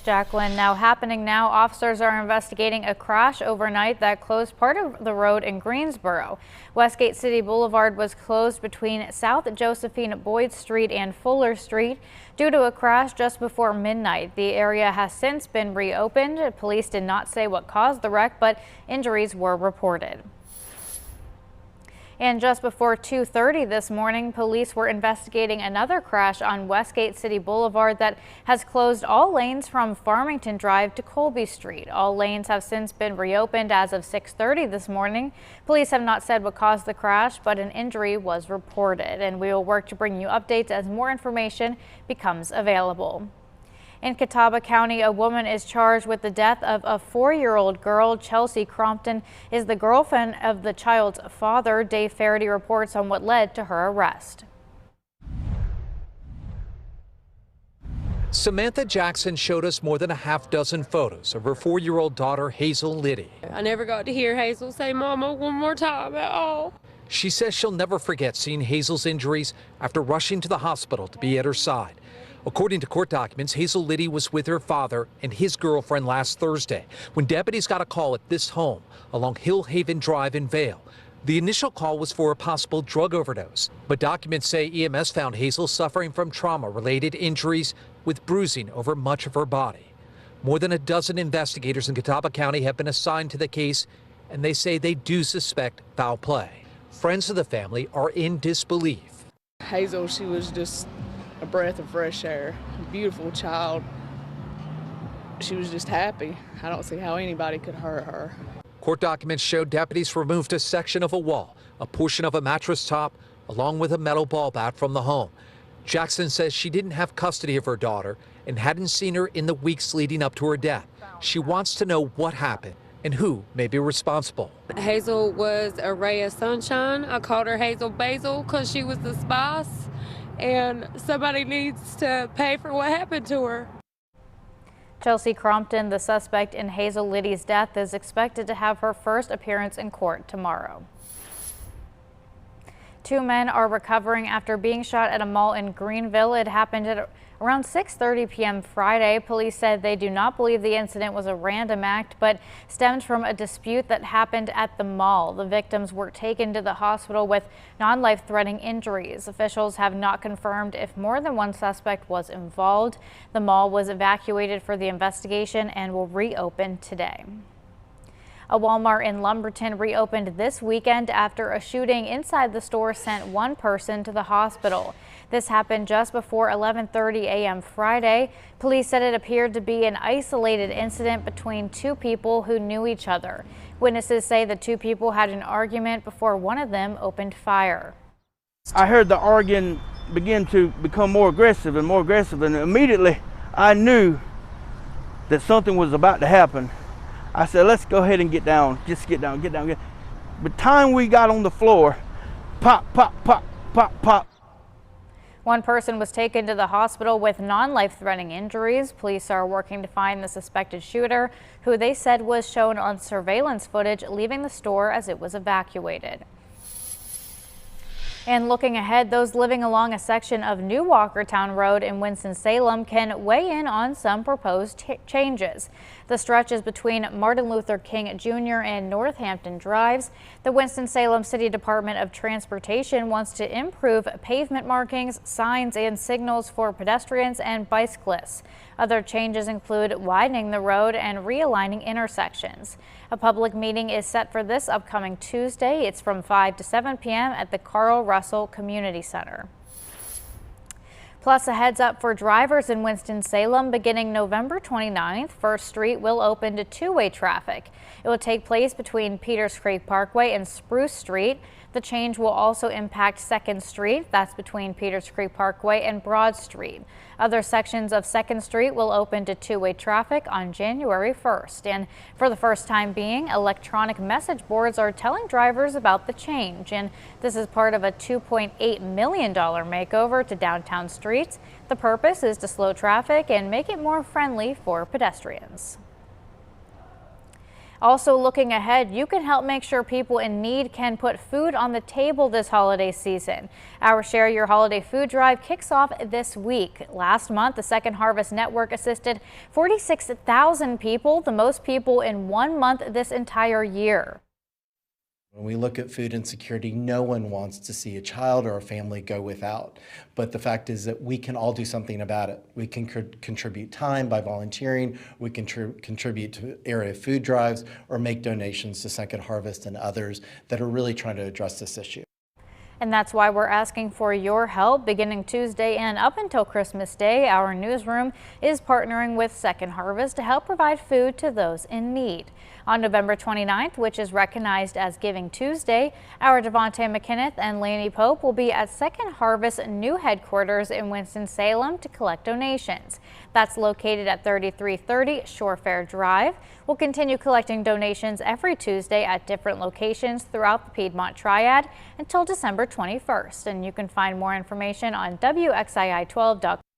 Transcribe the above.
Jacqueline. Now happening now, officers are investigating a crash overnight that closed part of the road in Greensboro. Westgate City Boulevard was closed between South Josephine Boyd Street and Fuller Street due to a crash just before midnight. The area has since been reopened. Police did not say what caused the wreck, but injuries were reported. And just before 2:30 this morning, police were investigating another crash on Westgate City Boulevard that has closed all lanes from Farmington Drive to Colby Street. All lanes have since been reopened as of 6:30 this morning. Police have not said what caused the crash, but an injury was reported. And we will work to bring you updates as more information becomes available. In Catawba County, a woman is charged with the death of a 4-year-old girl. Chelsea Crompton is the girlfriend of the child's father. Dave Faraday reports on what led to her arrest. Samantha Jackson showed us more than a half dozen photos of her 4-year-old daughter, Hazel Liddy. I never got to hear Hazel say "Mama" one more time at all. She says she'll never forget seeing Hazel's injuries after rushing to the hospital to be at her side. According to court documents, Hazel Liddy was with her father and his girlfriend last Thursday when deputies got a call at this home along Hillhaven Drive in Vail. The initial call was for a possible drug overdose, but documents say EMS found Hazel suffering from trauma-related injuries with bruising over much of her body. More than a dozen investigators in Catawba County have been assigned to the case, and they say they do suspect foul play. Friends of the family are in disbelief. Hazel, she was just a breath of fresh air, a beautiful child. She was just happy. I don't see how anybody could hurt her. Court documents showed deputies removed a section of a wall, a portion of a mattress top, along with a metal ball bat from the home. Jackson says she didn't have custody of her daughter and hadn't seen her in the weeks leading up to her death. She wants to know what happened and who may be responsible. Hazel was a ray of sunshine. I called her Hazel Basil because she was the spice, and somebody needs to pay for what happened to her. Chelsea Crompton, the suspect in Hazel Liddy's death, is expected to have her first appearance in court tomorrow. 2 men are recovering after being shot at a mall in Greenville. It happened at around 6:30 p.m. Friday. Police said they do not believe the incident was a random act, but stemmed from a dispute that happened at the mall. The victims were taken to the hospital with non-life-threatening injuries. Officials have not confirmed if more than one suspect was involved. The mall was evacuated for the investigation and will reopen today. A Walmart in Lumberton reopened this weekend after a shooting inside the store sent one person to the hospital. This happened just before 11:30 a.m. Friday. Police said it appeared to be an isolated incident between 2 people who knew each other. Witnesses say the 2 people had an argument before one of them opened fire. I heard the arguing begin to become more aggressive, and immediately I knew that something was about to happen. I said, let's go ahead and get down. Just get down. By the time we got on the floor, pop, pop, pop, pop, pop. One person was taken to the hospital with non-life-threatening injuries. Police are working to find the suspected shooter, who they said was shown on surveillance footage leaving the store as it was evacuated. And looking ahead, those living along a section of New Walkertown Road in Winston-Salem can weigh in on some proposed changes. The stretch is between Martin Luther King Jr. and Northampton Drives. The Winston-Salem City Department of Transportation wants to improve pavement markings, signs, and signals for pedestrians and bicyclists. Other changes include widening the road and realigning intersections. A public meeting is set for this upcoming Tuesday. It's from 5 to 7 p.m. at the Carl Russell Community Center. Plus, a heads up for drivers in Winston-Salem. Beginning November 29th, First Street will open to two-way traffic. It will take place between Peters Creek Parkway and Spruce Street. The change will also impact 2nd Street. That's between Peters Creek Parkway and Broad Street. Other sections of 2nd Street will open to two-way traffic on January 1st. And for the first time being, electronic message boards are telling drivers about the change. And this is part of a $2.8 million makeover to downtown streets. The purpose is to slow traffic and make it more friendly for pedestrians. Also looking ahead, you can help make sure people in need can put food on the table this holiday season. Our Share Your Holiday Food Drive kicks off this week. Last month, the Second Harvest Network assisted 46,000 people, the most people in 1 month this entire year. When we look at food insecurity, no one wants to see a child or a family go without. But the fact is that we can all do something about it. We can contribute time by volunteering, we can contribute to area food drives, or make donations to Second Harvest and others that are really trying to address this issue. And that's why we're asking for your help. Beginning Tuesday and up until Christmas Day, our newsroom is partnering with Second Harvest to help provide food to those in need. On November 29th, which is recognized as Giving Tuesday, our Devontae McKenneth and Laney Pope will be at Second Harvest's new headquarters in Winston-Salem to collect donations. That's located at 3330 Shore Fair Drive. We'll continue collecting donations every Tuesday at different locations throughout the Piedmont Triad until December 21st. And you can find more information on WXII12.com.